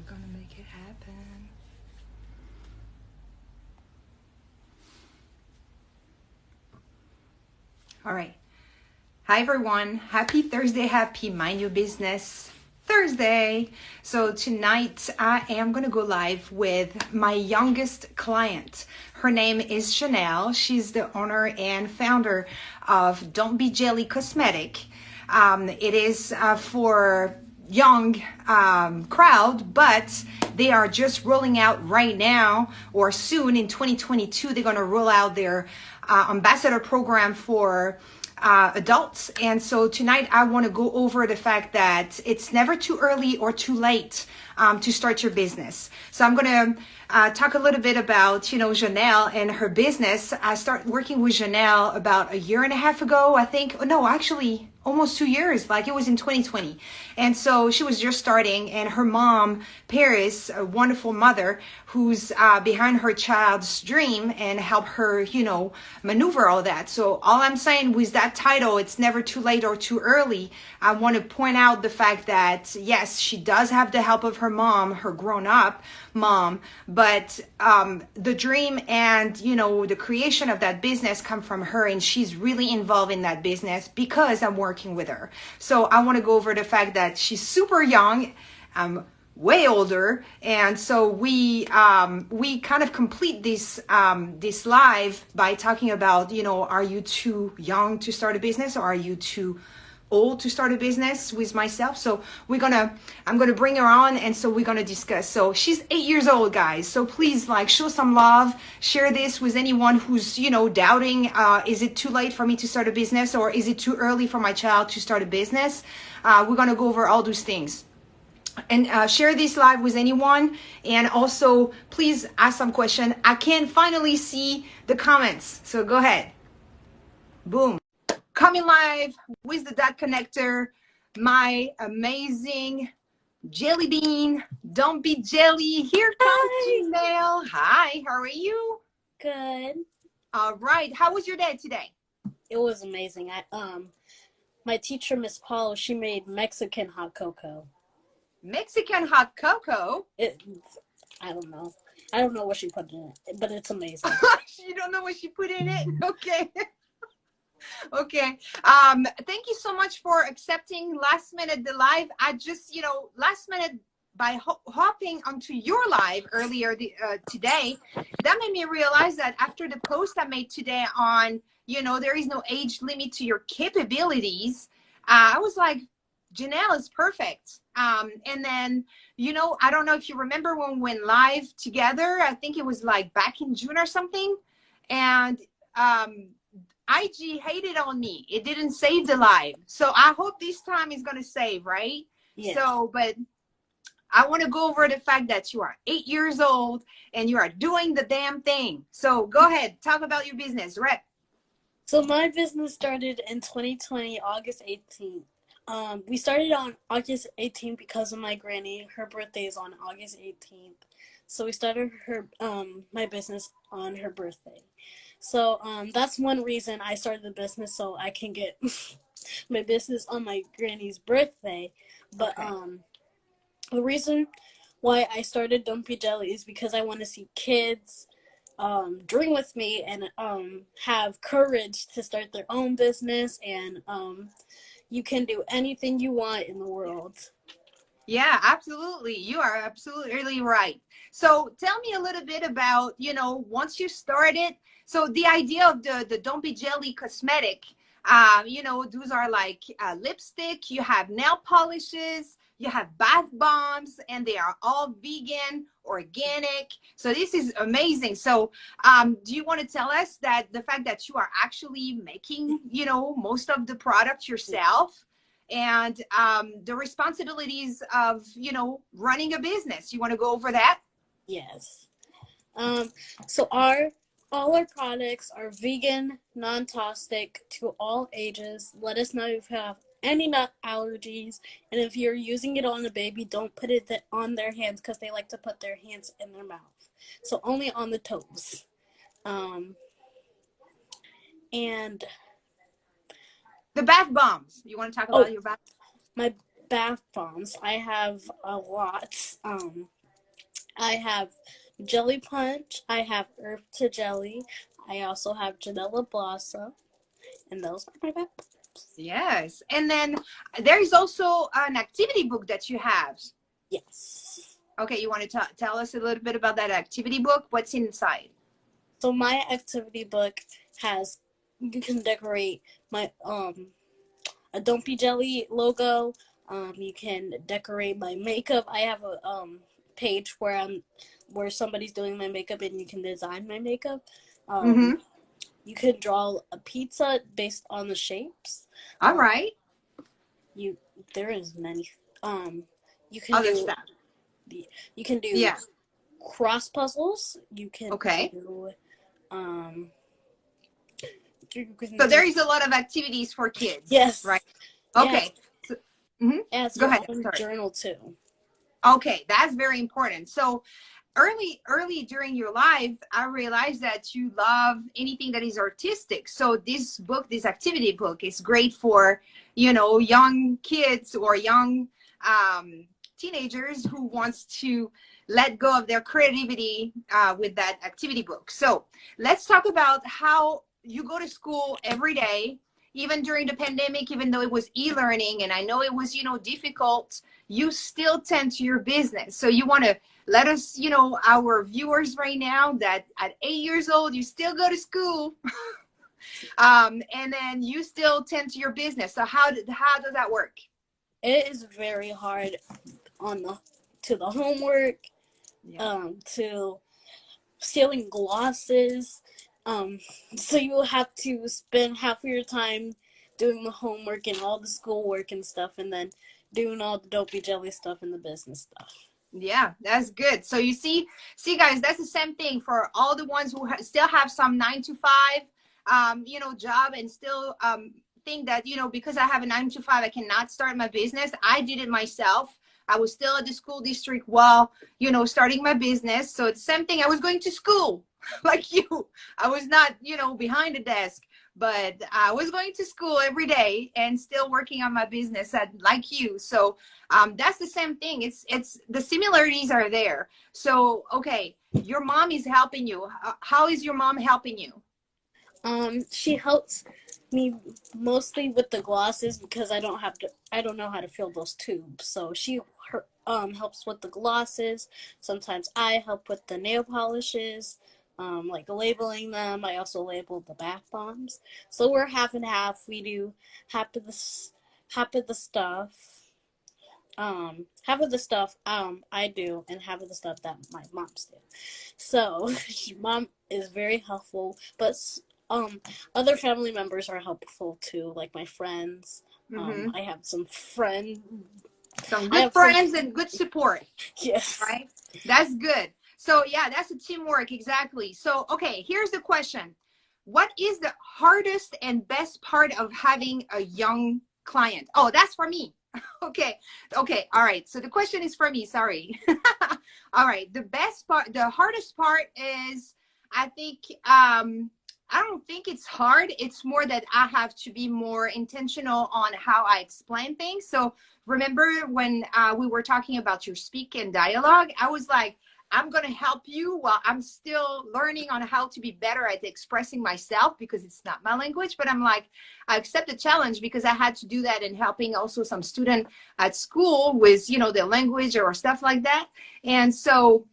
gonna make it happen. All right. Hi, everyone. Happy Thursday. Happy Mind Your Business Thursday. So tonight I am going to go live with my youngest client. Her name is Jenelle. She's the owner and founder of Don't Be Jelly Cosmetic. It is for young crowd, but they are just rolling out right now, or soon in 2022, they're going to roll out their ambassador program for adults. And so tonight I want to go over the fact that it's never too early or too late to start your business. So I'm going to talk a little bit about, Jenelle and her business. I started working with Jenelle about a year and a half ago, I think. No, actually almost 2 years, like it was in 2020. And so she was just starting, and her mom, Paris, a wonderful mother who's behind her child's dream and help her, maneuver all that. So all I'm saying with that title, it's never too late or too early. I want to point out the fact that, yes, she does have the help of her mom, her grown-up mom, but the dream and, the creation of that business come from her, and she's really involved in that business because I'm working with her. So I want to go over the fact that she's super young. I'm way older, and so we kind of complete this this live by talking about, are you too young to start a business, or are you too old to start a business with myself? So I'm gonna bring her on, and so we're gonna discuss. So she's 8 years old, guys, so please show some love, share this with anyone who's doubting, is it too late for me to start a business, or is it too early for my child to start a business? We're gonna go over all those things. And share this live with anyone, and also please ask some question. I can finally see the comments, so go ahead. Boom. Coming live with the dot connector, my amazing jelly bean. Don't be jelly. Here comes Jenelle. Hi, how are you? Good. All right. How was your day today? It was amazing. My teacher, Miss Paul, she made Mexican hot cocoa. Mexican hot cocoa? I don't know. I don't know what she put in it, but it's amazing. You don't know what she put in it? Okay. Okay. Thank you so much for accepting last minute the live. I just, last minute by hopping onto your live earlier today, that made me realize that after the post I made today on, there is no age limit to your capabilities, I was like, Jenelle is perfect. And then, I don't know if you remember when we went live together, I think it was back in June or something. And IG hated on me. It didn't save the live. So I hope this time is going to save, right? Yeah. So, but I want to go over the fact that you are 8 years old and you are doing the damn thing. So go ahead, talk about your business, Rep. So my business started in 2020, August 18th. We started on August 18th because of my granny. Her birthday is on August 18th. So we started my business on her birthday. So that's one reason I started the business, so I can get my business on my granny's birthday. But okay. The reason why I started Don't Be Jelly is because I want to see kids dream with me and have courage to start their own business, and you can do anything you want in the world. Yeah, absolutely. You are absolutely right. So tell me a little bit about, once you started, so the idea of the Don't Be Jelly cosmetic, those are lipstick, you have nail polishes, you have bath bombs, and they are all vegan, organic. So this is amazing. So do you want to tell us that the fact that you are actually making, most of the product yourself, and the responsibilities of, running a business? You want to go over that? Yes. So all our products are vegan, non-toxic to all ages. Let us know if you have any nut allergies, and if you're using it on a baby, don't put it on their hands because they like to put their hands in their mouth. So only on the toes. And the bath bombs. You want to talk about your bath? My bath bombs. I have a lot. I have Jelly Punch. I have Earth to Jelly. I also have Janella Blossom. And those are my books. Yes. And then there's also an activity book that you have. Yes. Okay, you want to tell us a little bit about that activity book? What's inside? So my activity book has, you can decorate my a Don't Be Jelly logo. You can decorate my makeup. I have a page where somebody's doing my makeup and you can design my makeup. You can draw a pizza based on the shapes. All right. There is many. You can Other do stuff. you can do Yeah. cross puzzles. You can Okay. do So there is a lot of activities for kids. Yes. Right. Yes. Okay. So, As Go your ahead. own Sorry. journal too. Okay, that's very important. So early during your life, I realized that you love anything that is artistic. So this book, this activity book, is great for, you know, young kids or young teenagers who wants to let go of their creativity with that activity book. So let's talk about how you go to school every day, even during the pandemic, even though it was e-learning, and I know it was, you know, difficult, you still tend to your business. So you want to let us, you know, our viewers right now, that at 8 years old, you still go to school and then you still tend to your business. So how does that work? It is very hard to the homework, to stealing glosses. So you will have to spend half of your time doing the homework and all the schoolwork and stuff, and then doing all the Dopey Jelly stuff and the business stuff. Yeah, that's good. So you see guys, that's the same thing for all the ones who still have some 9 to 5 you know, job, and still think that, you know, because I have a 9 to 5 I cannot start my business. I did it myself. I was still at the school district while, you know, starting my business. So it's the same thing. I was going to school like you. I was not, you know, behind the desk, but I was going to school every day and still working on my business like you. So that's the same thing. It's the similarities are there. So, okay, your mom is helping you. How is your mom helping you? She helps me mostly with the glosses because I don't know how to fill those tubes. So she helps with the glosses. Sometimes I help with the nail polishes, like labeling them. I also label the bath bombs. So we're half and half. We do half of the stuff. Half of the stuff I do, and half of the stuff that my moms do. So mom is very helpful, but other family members are helpful too, like my friends. I have some good friends and good support. Yes. Right? That's good. So yeah, that's a teamwork. Exactly. So, okay, here's the question. What is the hardest and best part of having a young client? Oh, that's for me. Okay. All right. So the question is for me. Sorry. All right. The hardest part is, I think, I don't think it's hard. It's more that I have to be more intentional on how I explain things. So remember when we were talking about your speak and dialogue, I was like, I'm going to help you while I'm still learning on how to be better at expressing myself, because it's not my language. But I'm like, I accept the challenge because I had to do that in helping also some student at school with, you know, their language or stuff like that. And so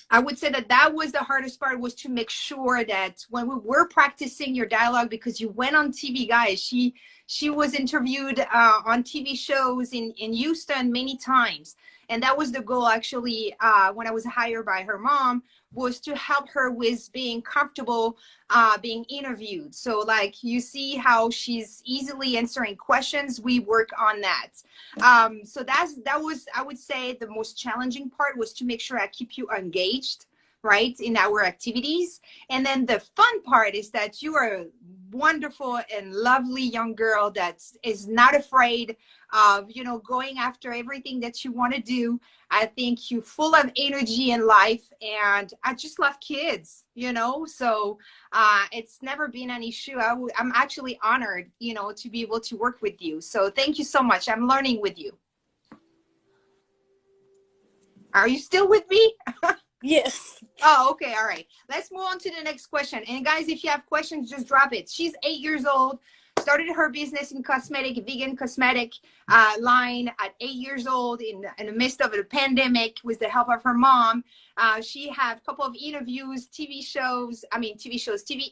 I would say that was the hardest part, was to make sure that when we were practicing your dialogue, because you went on TV, guys, she was interviewed on TV shows in Houston many times. And that was the goal, actually, when I was hired by her mom, was to help her with being comfortable being interviewed. So like, you see how she's easily answering questions. We work on that. So that was, I would say, the most challenging part, was to make sure I keep you engaged, right, in our activities. And then the fun part is that you are a wonderful and lovely young girl that is not afraid of, you know, going after everything that you want to do. I think you're full of energy in life, and I just love kids, you know, so it's never been an issue. I'm actually honored, you know, to be able to work with you. So thank you so much. I'm learning with you. Are you still with me? Yes. Oh, okay. All right. Let's move on to the next question. And guys, if you have questions, just drop it. She's 8 years old, started her business in cosmetic, vegan cosmetic line at 8 years old in the midst of a pandemic with the help of her mom. She had a couple of interviews, TV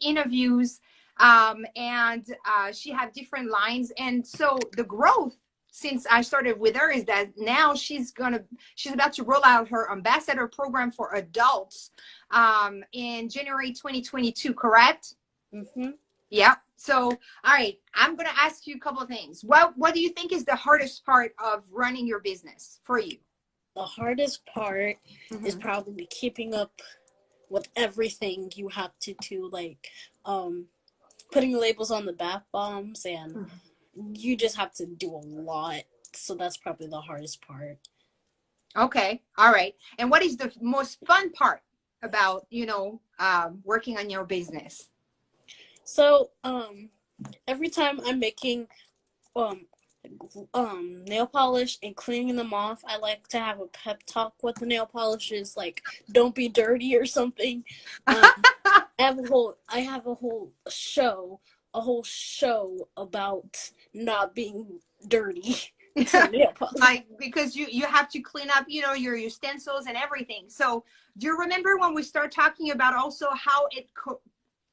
interviews, and she had different lines. And so the growth since I started with her is that now she's about to roll out her ambassador program for adults in January 2022, correct? Mm-hmm. Yeah. So, all right, I'm going to ask you a couple of things. What do you think is the hardest part of running your business for you? The hardest part is probably keeping up with everything you have to do, like putting labels on the bath bombs, and you just have to do a lot. So that's probably the hardest part. Okay. All right. And what is the most fun part about, working on your business? So, every time I'm making nail polish and cleaning them off, I like to have a pep talk with the nail polishes, like don't be dirty or something. I have a whole show about not being dirty. Like, because you have to clean up, your utensils and everything. So do you remember when we start talking about also how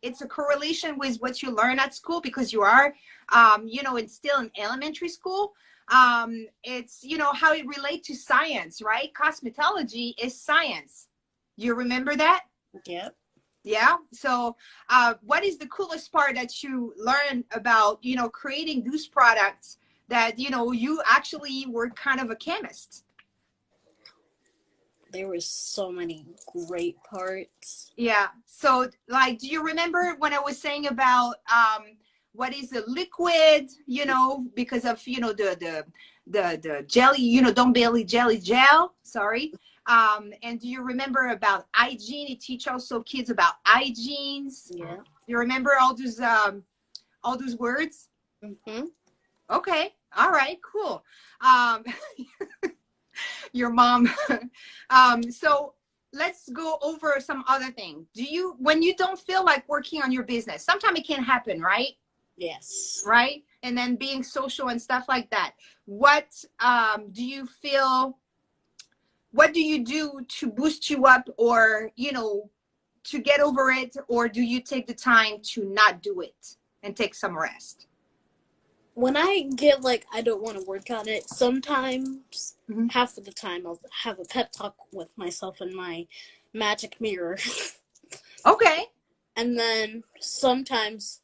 it's a correlation with what you learn at school, because you are, it's still in elementary school. It's, how it relates to science, right? Cosmetology is science. You remember that? Yep. Yeah. So what is the coolest part that you learn about, creating those products that, you actually were kind of a chemist? There were so many great parts. Yeah. So, like, do you remember when I was saying about what is a liquid? Because of the jelly, Don't Bailey jelly gel. Sorry. And do you remember about hygiene? You teach also kids about hygienes. Yeah. You remember all those words? Mm-hmm. Okay. All right. Cool. Your mom. So let's go over some other thing. When you don't feel like working on your business, sometimes it can happen, right? Yes. Right. And then being social and stuff like that. What do you feel? What do you do to boost you up, or, to get over it? Or do you take the time to not do it and take some rest? When I get like I don't want to work on it, sometimes half of the time I'll have a pep talk with myself in my magic mirror. Okay. And then sometimes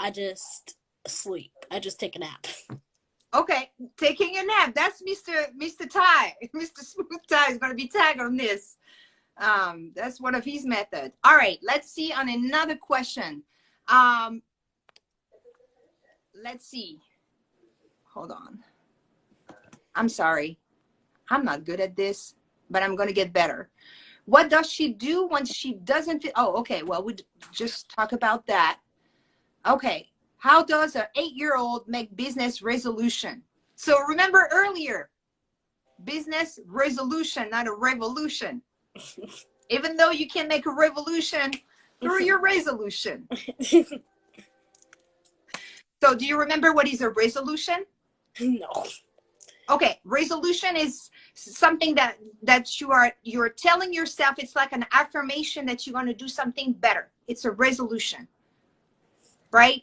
I just sleep. I just take a nap. Okay, taking a nap. That's Mr. Ty. Mr. Smooth Ty is going to be tagged on this. That's one of his methods. All right, let's see on another question. Let's see. Hold on. I'm sorry. I'm not good at this, but I'm going to get better. What does she do when she doesn't feel? Oh, okay. Well, we just talk about that. Okay. How does an 8-year-old make business resolution? So remember earlier, business resolution, not a revolution. Even though you can make a revolution through your resolution. So do you remember what is a resolution? No. Okay, resolution is something that you're telling yourself. It's like an affirmation that you're going to do something better. It's a resolution, right?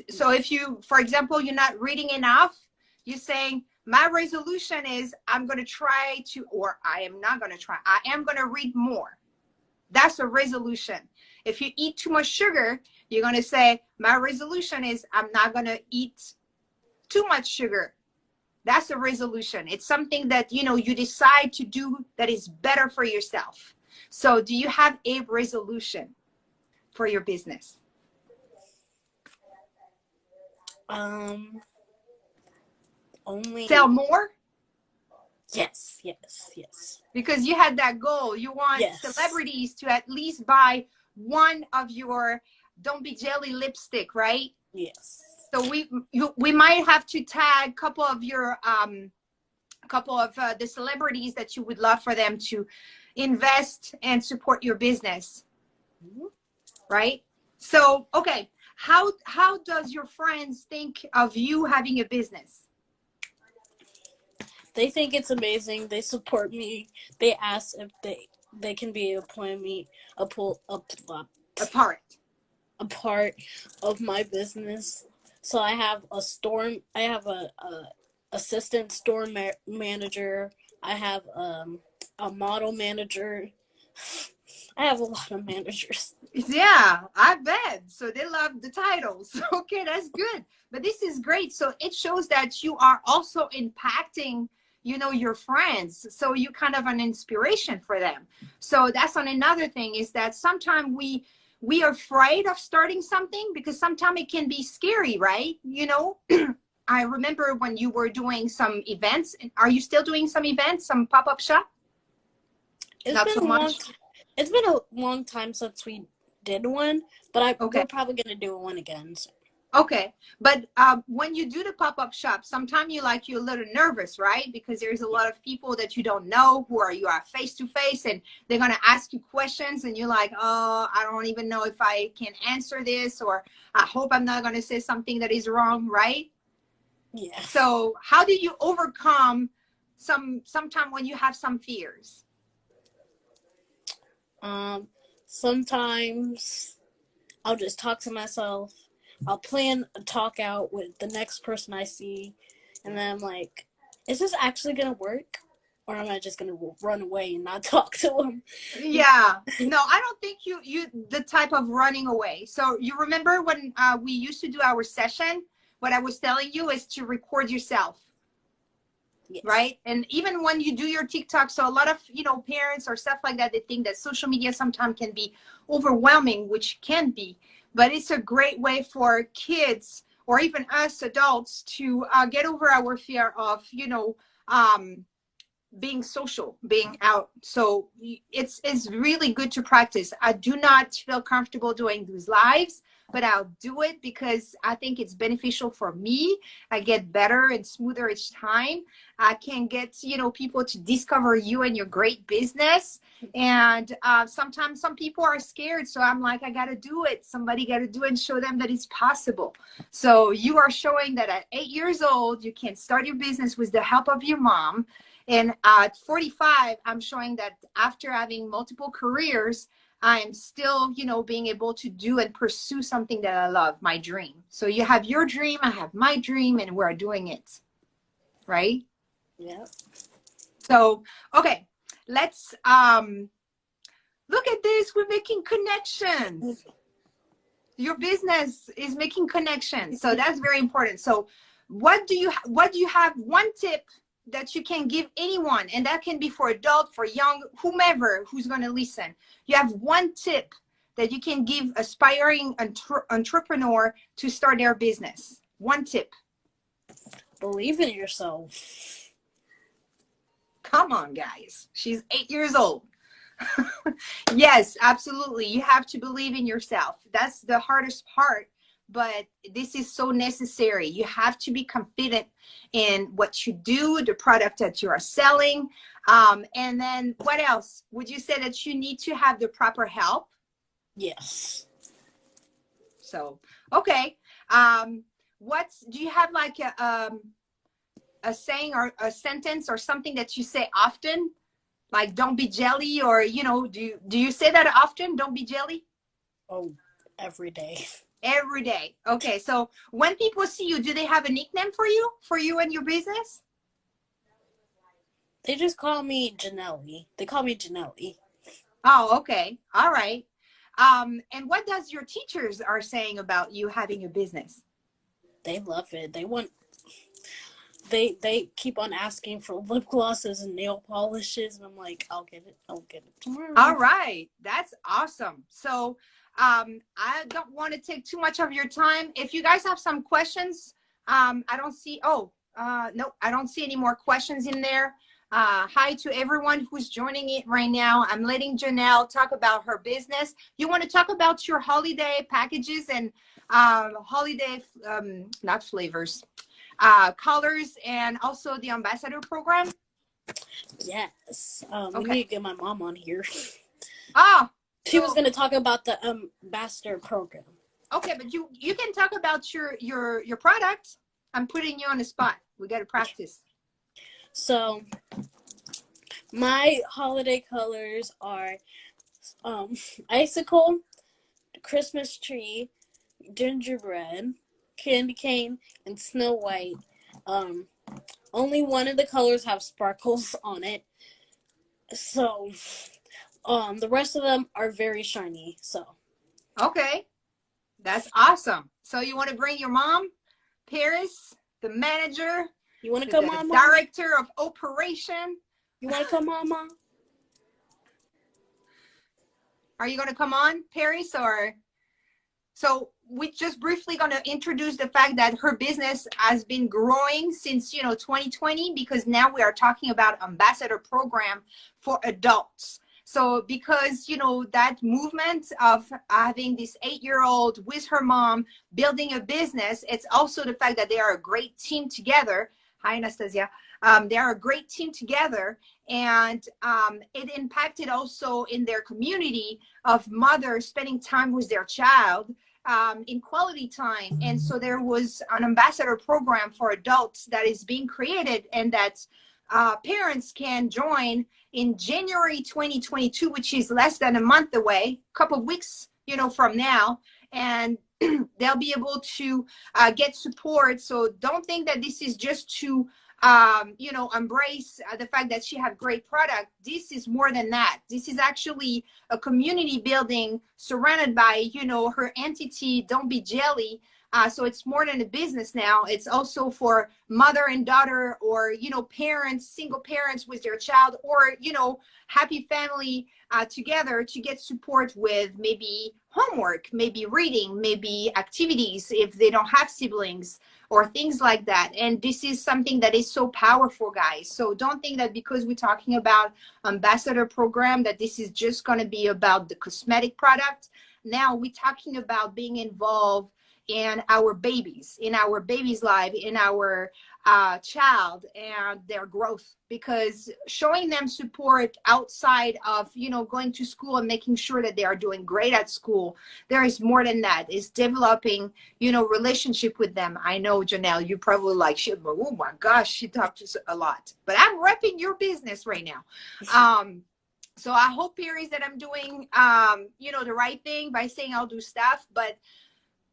So if you, for example, you're not reading enough, you're saying, my resolution is I'm going to try to, or I am not going to try, I am going to read more. That's a resolution. If you eat too much sugar, you're going to say, my resolution is I'm not going to eat too much sugar. That's a resolution. It's something that, you decide to do that is better for yourself. So do you have a resolution for your business? Only sell more. Yes. Because you had that goal. You want celebrities to at least buy one of your Don't Be Jelly lipstick, right? Yes. So we might have to tag a couple of your couple of the celebrities that you would love for them to invest and support your business, right? So, okay, how does your friends think of you having a business? They think it's amazing. They support me. They ask if they can be appoint me a Apart. a part of my business. So I have a store. I have a assistant store manager. I have a model manager. I have a lot of managers. Yeah, I bet. So they love the titles. Okay, that's good. But this is great. So it shows that you are also impacting, you know, your friends. So you kind of an inspiration for them. So that's on another thing, is that sometimes we are afraid of starting something because sometimes it can be scary, right? You know, I remember when you were doing some events. Are you still doing some events, some pop-up shop? Not so much. It's been a long time since we did one, but Okay. we're probably gonna do one again. So. Okay, but when you do the pop-up shop, sometimes you're a little nervous, right? Because there's a lot of people that you don't know who are face to face, and they're gonna ask you questions, and you're like, oh, I don't even know if I can answer this, or I hope I'm not gonna say something that is wrong, right? Yeah. So how do you overcome sometime when you have some fears? Sometimes I'll just talk to myself. I'll plan a talk out with the next person I see, and then I'm like, is this actually gonna work? Or am I just gonna run away and not talk to them? Yeah, no, I don't think you the type of running away. So you remember when we used to do our session, what I was telling you is to record yourself. Yes. Right? And even when you do your TikTok, so a lot of, you know, parents or stuff like that, they think that social media sometimes can be overwhelming, which can be, but it's a great way for kids or even us adults to get over our fear of, you know, being social, being out. So it's really good to practice. I do not feel comfortable doing these lives, but I'll do it because I think it's beneficial for me. I get better and smoother each time. I can get, you know, people to discover you and your great business. And sometimes some people are scared. So I'm like, I got to do it. Somebody got to do it and show them that it's possible. So you are showing that at 8 years old, you can start your business with the help of your mom. And at 45, I'm showing that after having multiple careers, I'm still, you know, being able to do and pursue something that I love, my dream. So you have your dream, I have my dream, and we're doing it. Right? Yeah. So, okay, let's look at this. We're making connections. Your business is making connections. So that's very important. So what do you have one tip that you can give anyone, and that can be for adult, for young, whomever who's going to listen? You have one tip that you can give aspiring entrepreneur to start their business. One tip. Believe in yourself. Come on, guys. She's 8 years old. Yes, absolutely. You have to believe in yourself. That's the hardest part, but this is so necessary. You have to be confident in what you do, the product that you are selling. And then what else? Would you say that you need to have the proper help? Yes. So, okay. Do you have like a saying or a sentence or something that you say often? Like, don't be jelly, or, you know, do you say that often? Don't be jelly? Oh, every day. Every day. Okay. So when people see you, do they have a nickname for you and your business? They just call me Jenelle. They call me Jenelle. Oh, okay. All right. And what does your teachers are saying about you having a business? They love it. They keep on asking for lip glosses and nail polishes, and I'm like, I'll get it tomorrow. All right. That's awesome. So I don't want to take too much of your time. If you guys have some questions, I don't see, no, I don't see any more questions in there. Hi to everyone who's joining it right now. I'm letting Jenelle talk about her business. You want to talk about your holiday packages and holiday, not flavors, colors, and also the ambassador program? Yes. We Okay. need to get my mom on here. Oh, She was so going to talk about the ambassador program. okay, but you can talk about your product. I'm putting you on the spot. We got to practice. So my holiday colors are icicle, Christmas tree, gingerbread, candy cane, and Snow White. Um, Only one of the colors have sparkles on it. So the rest of them are very shiny. So Okay, that's awesome. So you want to bring your mom, Paris, the manager, you want to come, the Mama? director of operation. You want to come, Mama? Are you going to come on, Paris, or? So we just briefly going to introduce the fact that her business has been growing since 2020, because now we are talking about ambassador program for adults. So because that movement of having this 8-year-old with her mom building a business, it's also the fact that they are a great team together. Hi, Anastasia. They are a great team together, and it impacted also in their community of mothers spending time with their child in quality time. And so there was an ambassador program for adults that is being created, and that parents can join in January 2022, which is less than a month away, a couple of weeks from now. And they'll be able to get support. So don't think that this is just to embrace the fact that she have great product. This is more than that. This is actually a community building surrounded by, her entity. Don't be jelly. So it's more than a business now. It's also for mother and daughter, or, parents, single parents with their child, or, happy family together to get support with maybe homework, maybe reading, maybe activities if they don't have siblings, or things like that. And this is something that is so powerful, guys. So don't think that because we're talking about ambassador program that this is just going to be about the cosmetic product. Now we're talking about being involved in our babies life, in our child and their growth, because showing them support outside of going to school and making sure that they are doing great at school, there is more than that. It's developing relationship with them. I know, Jenelle, you probably like, oh my gosh, she talks a lot, but I'm repping your business right now. So I hope, Paris, that I'm doing the right thing by saying I'll do stuff. But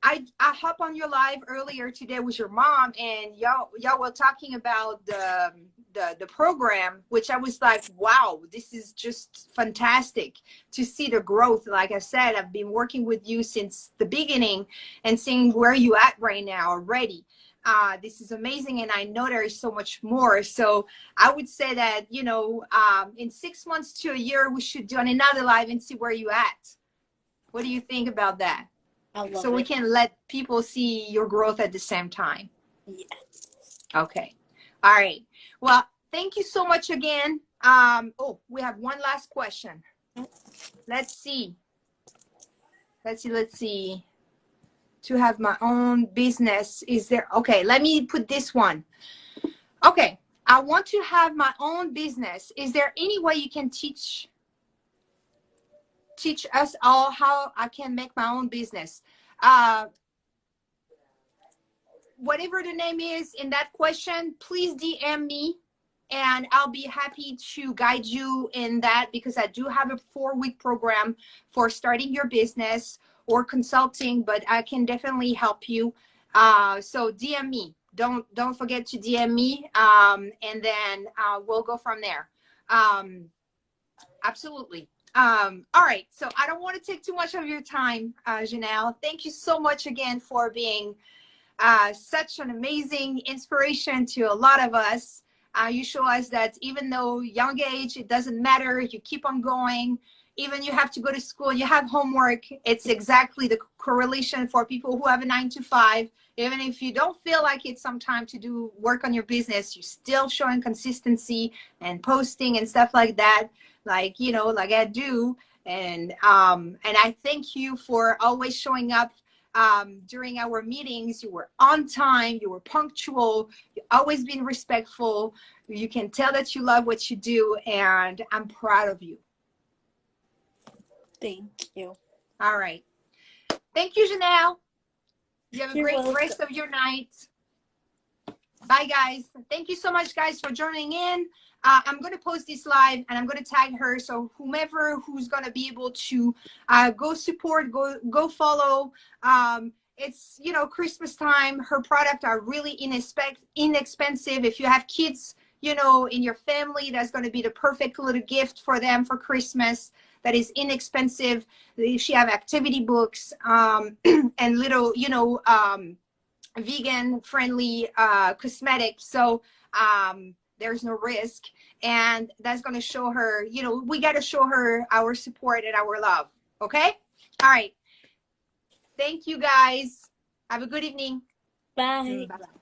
I hop on your live earlier today with your mom, and y'all were talking about the program, which I was like, wow, this is just fantastic to see the growth. Like I said, I've been working with you since the beginning and seeing where you at right now already. This is amazing, and I know there is so much more. So I would say that in 6 months to a year, we should do another live and see where you at. What do you think about that? So we can let people see your growth at the same time. Yes. Okay. All right. Well, thank you so much again. We have one last question. Let's see. To have my own business, is there? Okay, let me put this one. Okay. I want to have my own business. Is there any way you can teach us all how I can make my own business? Whatever the name is in that question, please DM me, and I'll be happy to guide you in that, because I do have a 4-week program for starting your business or consulting, but I can definitely help you. So DM me. Don't forget to DM me, and then we'll go from there. Absolutely. All right. So I don't want to take too much of your time, Jenelle. Thank you so much again for being such an amazing inspiration to a lot of us. You show us that even though young age, it doesn't matter. You keep on going. Even you have to go to school, you have homework. It's exactly the correlation for people who have a 9 to 5. Even if you don't feel like it's some time to do work on your business, you're still showing consistency and posting and stuff like that. Like I do. And I thank you for always showing up during our meetings. You were on time, you were punctual, you always been respectful. You can tell that you love what you do, and I'm proud of you. Thank you. All right. Thank you, Jenelle. You have a You're great welcome. rest of your night. Bye, guys. Thank you so much, guys, for joining in. I'm going to post this live, and I'm going to tag her. So whomever who's going to be able to go support, go follow. It's, you know, Christmas time. Her products are really inexpensive. If you have kids, you know, in your family, that's going to be the perfect little gift for them for Christmas. That is inexpensive. She have activity books and little, you know, vegan friendly cosmetics. So there's no risk, and that's going to show her, you know, we got to show her our support and our love. Okay. All right. Thank you, guys. Have a good evening. Bye. Bye-bye.